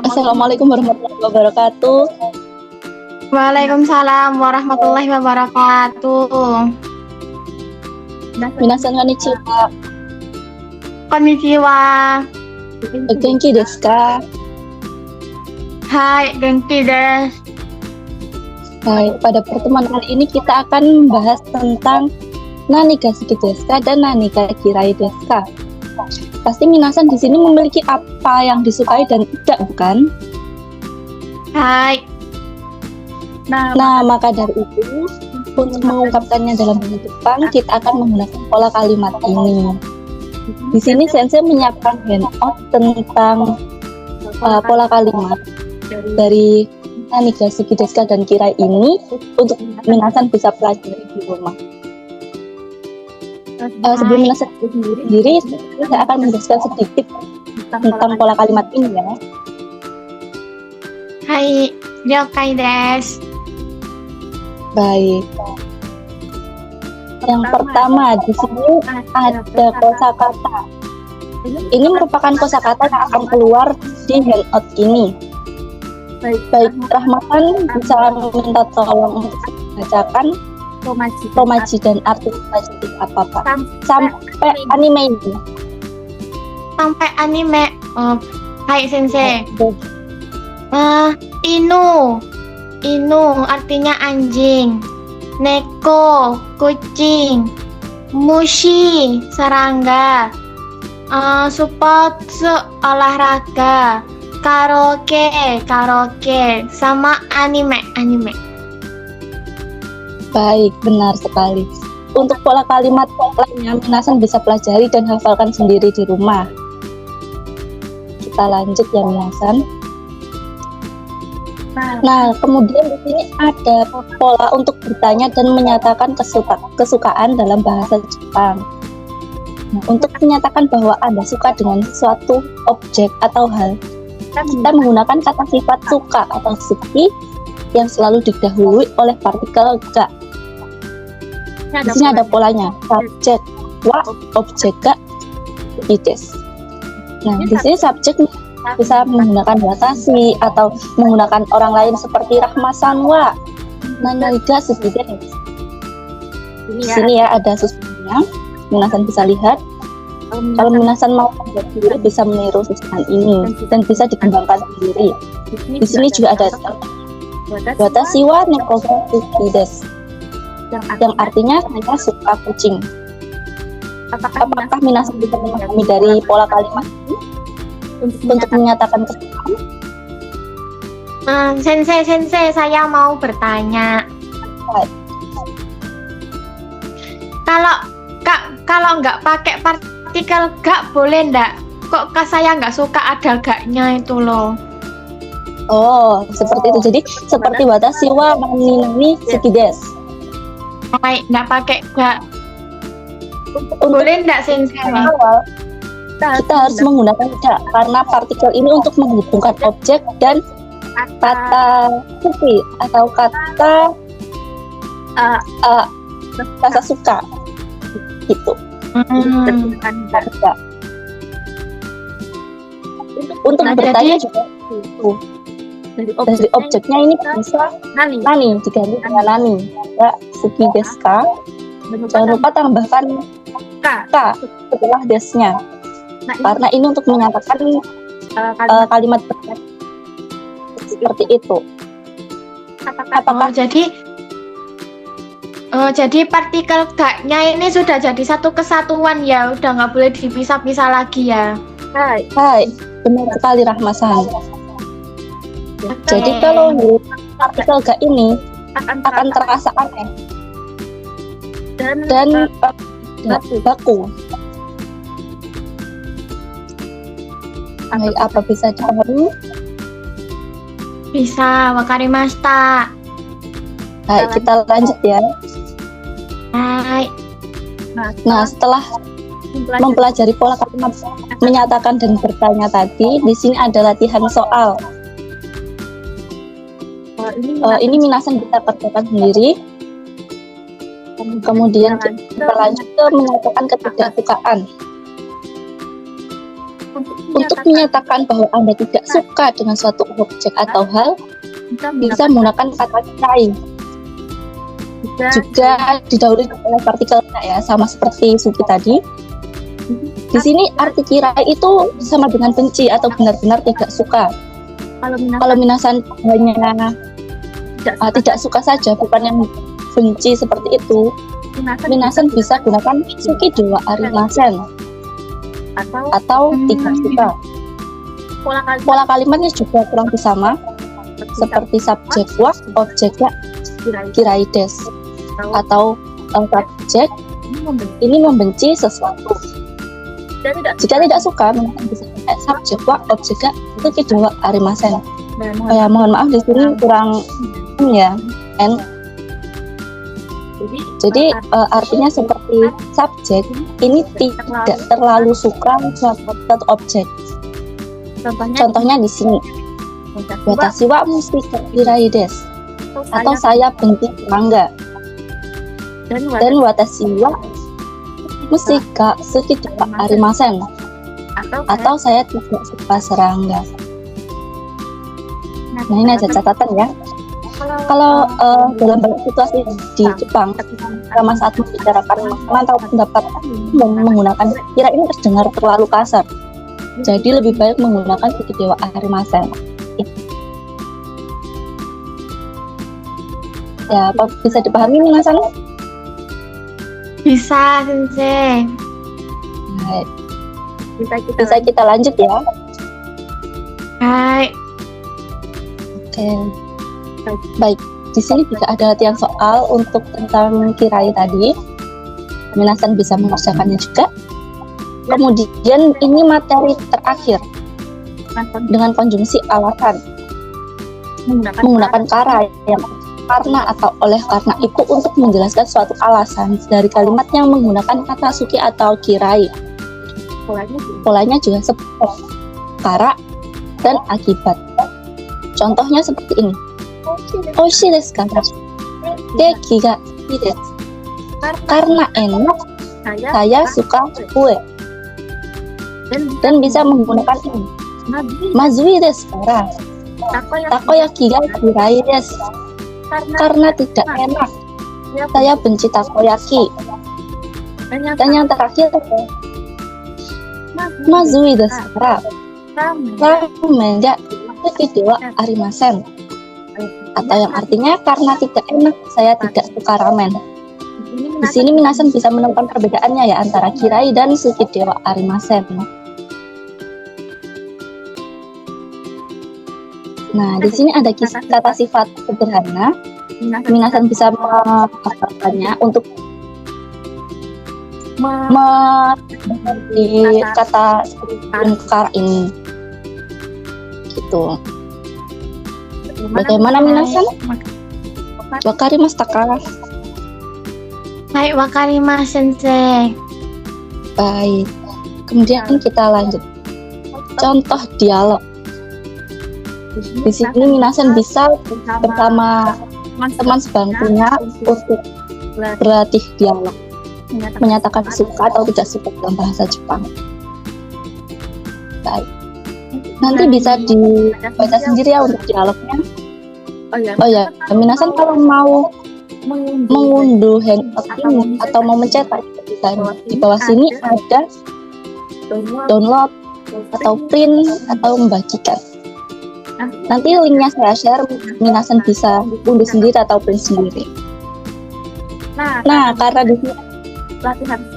Assalamualaikum warahmatullahi wabarakatuh. Waalaikumsalam warahmatullahi wabarakatuh. Minasan konnichiwa. Konnichiwa. Genki desu ka? Hai, genki desu. Baik, pada pertemuan kali ini kita akan membahas tentang nani ga suki desu ka dan nani ga kirai desu ka. Pasti minasan di sini memiliki apa yang disukai dan tidak, bukan? Hai. Nah, maka dari itu, untuk mengungkapkannya dalam bahasa Jepang, kita akan menggunakan pola kalimat ini. Di sini Sensei menyiapkan handout tentang pola kalimat dari nani ga suki desu ka dan kirai ini untuk minasan bisa pelajari di rumah. Sebelum minasan sendiri, saya akan menjelaskan sedikit tentang pola kalimat ini ya. Hai, ryokai desu. Baik. Yang pertama di sini ada kosakata. Ini merupakan kosakata yang akan keluar di handout ini. Baik, Rahmatan bisa minta tolong untuk dibacakan romaji dan arti romaji apa-apa sampai anime ini. Sampai anime. Hai Sensei. Inu artinya anjing. Neko kucing. Mushi serangga. Sports olahraga. Karaoke sama anime. Baik, benar sekali. Untuk pola kalimat lainnya, minasan bisa pelajari dan hafalkan sendiri di rumah. Kita lanjut ya minasan. Nah, kemudian di sini ada pola untuk bertanya dan menyatakan kesukaan dalam bahasa Jepang. Nah, untuk menyatakan bahwa Anda suka dengan suatu objek atau hal, kita menggunakan kata sifat suka atau suki yang selalu didahului oleh partikel ga. Di sini ada polanya, subjek wa, objek ga, ides. Nah, di sini subjek bisa menggunakan watashi atau menggunakan orang lain seperti Rahma-san wa nani ga suki desu. Di sini ya ada susunannya, minasan bisa lihat. Kalau minasan mau membuat sendiri bisa meniru susunan ini dan bisa dikembangkan sendiri. Di sini juga ada watashi wa neko ga suki desu, yang artinya saya suka kucing. Apakah minasan bisa memahami dari pola kalimat ini untuk menyatakan kesukaan? Sensei, saya mau bertanya. Kalau nggak pakai partikel gak boleh ndak? Kok saya nggak suka ada gaknya itu loh. Oh, seperti itu. Jadi seperti watashi wa nani suki desu. Nggak pakai gak. Boleh ndak Sensei? Awal kita harus menggunakan ga karena partikel ini untuk menghubungkan objek dan kata suki atau kata rasa suka gitu. Untuk bertanya juga itu. Dari objeknya ini bisa nani diganti dengan nani ya suki desu ka. Jangan lupa tambahkan ka setelah desnya karena ini untuk menyatakan kalimat seperti itu. Apakah jadi partikel gaknya ini sudah jadi satu kesatuan ya, udah nggak boleh dipisah-pisah lagi ya. Hai, benar sekali Rahma-san. Jadi kalau partikel ga ini akan terasa aneh dan baku. Baik, apa bisa dipahami? Bisa, wakarimashita. Baik, kita lanjut ya. Hai. Nah, setelah mempelajari pola kalimat menyatakan dan bertanya tadi, di sini ada latihan soal. Ini minasan bisa kerjakan sendiri. Kemudian kita lanjut ke menyatakan ketidaksukaan. Untuk menyatakan bahwa Anda tidak suka dengan suatu objek atau hal, bisa menggunakan kata kirai. Juga didahului oleh partikel kak ya, sama seperti Suki tadi. Di sini arti kirai itu sama dengan benci atau benar-benar tidak suka. Kalau minasan hanya tidak suka saja, bukan yang benci seperti itu, minasan bisa gunakan Suki dewa arimasen atau tidak suka. Pola kalimatnya juga kurang lebih sama, seperti subjek wa, objek ga, kirai desu, atau subjek ini membenci sesuatu. Jika tidak suka, bisa pakai subjek wa, objek ga, Suki dewa arimasen. Ya, mohon maaf di sini kurang ya, Jadi artinya seperti subjek ini tidak terlalu suka suatu objek. Contohnya di sini, watashi wa musti ga kirai desu, atau saya benci serangga. Dan watashi wa musti ga suki dewa arimasen, atau saya tidak suka serangga. Nah, ini ada catatan ya. Kalau dalam banyak situasi di Jepang, selama saat membicarakan masalah atau pendapat menggunakan kira ini terdengar terlalu kasar. Jadi lebih baik menggunakan Suki dewa arimasen. Ya, apa bisa dipahami nih Mas Anu? Bisa, Sensei. Baik. Bisa kita lanjut ya. Hai. Oke. Baik, di sini jika ada latihan soal untuk tentang kirai tadi, minasan bisa mengerjakannya juga. Kemudian ini materi terakhir dengan konjungsi alasan, menggunakan kara yang karena atau oleh karena itu untuk menjelaskan suatu alasan dari kalimat yang menggunakan kata suki atau kirai. Polanya juga seperti kara dan akibat. Contohnya seperti ini. Oishi desu ka? Keki ga ii desu. Karena enak, saya suka kue. Dan bisa menggunakan ini. Mazui desu kara. Takoyaki ga kirai desu. Karena tidak enak, saya benci takoyaki. Dan yang terakhir, mazui desu kara. Ramen ga suki dewa arimasen. Atau yang artinya karena tidak enak, saya tidak suka ramen. Di sini minasan bisa menemukan perbedaannya ya antara kirai dan Suki dewa arimasen. Nah, di sini ada kata sifat sederhana. Minasan bisa menghafalkannya untuk di kata kara ini. Gitu. Bagaimana minasan? Wakarimasu ka? Hai, wakarimasu, Sensei. Baik. Kemudian kita lanjut. Contoh dialog. Di sini minasan bisa bersama teman sebangkunya untuk berlatih dialog, menyatakan suka atau tidak suka dalam bahasa Jepang. Baik. Nanti bisa dibaca sendiri ya untuk dialognya. Oh ya, minasan kalau mau mengunduh hangout ini atau mau mencetak, bisa di bawah sini ada download atau print atau membagikan. Nanti linknya saya share, minasan bisa unduh sendiri atau print sendiri. Nah, karena di sini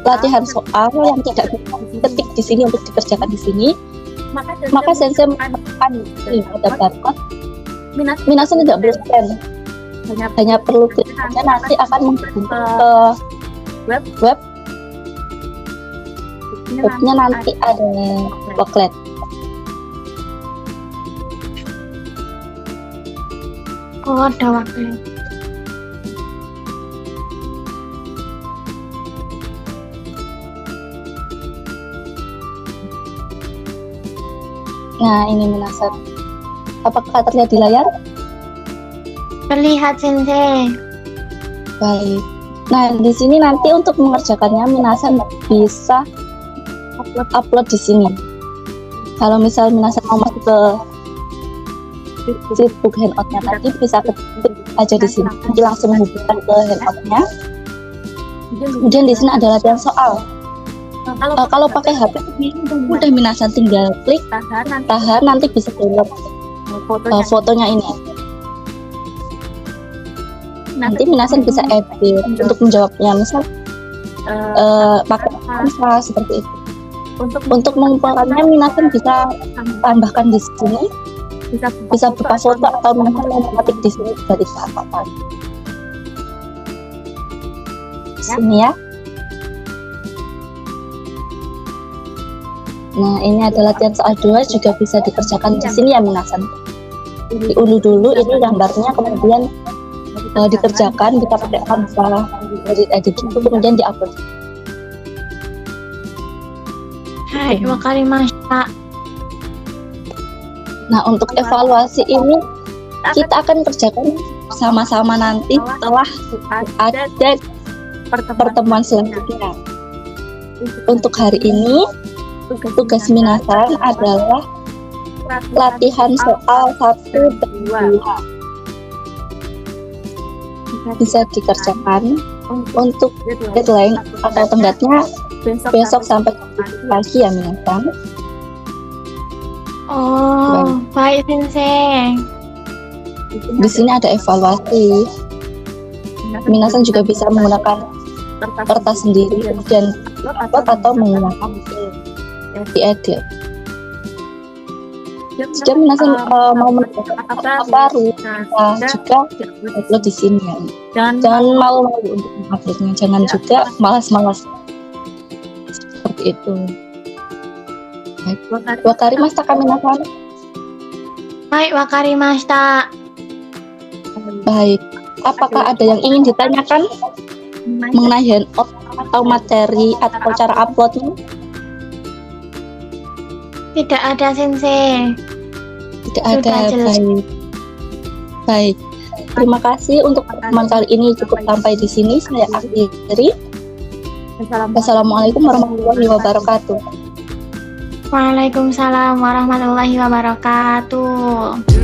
latihan soal yang tidak bisa ketik di sini untuk dikerjakan di sini, maka sensei menambahkan ini ada barcode. Minasan tidak boleh scan, hanya perlu klik saja, nanti akan menghubung ke webnya, nanti ada booklet. Oh, ada waktu. Nah, ini minasan. Apakah terlihat di layar? Terlihat, Sensei. Baik. Nah, di sini nanti untuk mengerjakannya minasan bisa upload di sini. Kalau misal minasan mau masuk ke Facebook Hangout-nya tadi, bisa ketik aja di sini. Nanti langsung hubungkan ke Hangout-nya. Kemudian di sini ada latihan soal. Kalau pakai HP udah minasan tinggal klik tahan, nanti bisa download fotonya ini. Nanti minasan bisa edit untuk menjawabnya, misal pakai apa seperti itu. Untuk mengumpulkannya minasan bisa tambahkan di sini, bisa berupa foto atau minasan mengetik di sini dari apa-apa. Sini ya. Nah, ini ada latihan soal 2 juga bisa dikerjakan di sini ya minasan. Diunduh dulu ini gambarnya, kemudian dikerjakan, kita pakai Canva, edit itu, kemudian diupload. Hai, wakarimashita. Nah, untuk evaluasi ini kita akan kerjakan sama-sama nanti setelah ada pertemuan selanjutnya. Untuk hari ini tugas minasan adalah latihan soal 1 dan 2. Bisa dikerjakan untuk deadline atau tenggatnya besok sampai pagi ya minasan. Oh, baik Sensei. Di sini ada evaluasi. Minasan juga bisa menggunakan kertas sendiri dan upload atau menggunakan diedit. Jika minasan mau menambahkan apa baru, juga upload di sini ya. Jangan malu-malu untuk menguploadnya, jangan juga malas-malas seperti itu. Baik, wakarimashita ka minasan. Baik, wakarimashita. Baik, apakah ada yang ingin ditanyakan mengenai handout atau materi atau cara uploadnya? Tidak ada Sensei. Tidak ada. Baik. Terima kasih untuk pertemuan kali ini, cukup sampai di sini. Saya akhiri. Wassalamualaikum warahmatullahi wabarakatuh. Waalaikumsalam warahmatullahi wabarakatuh.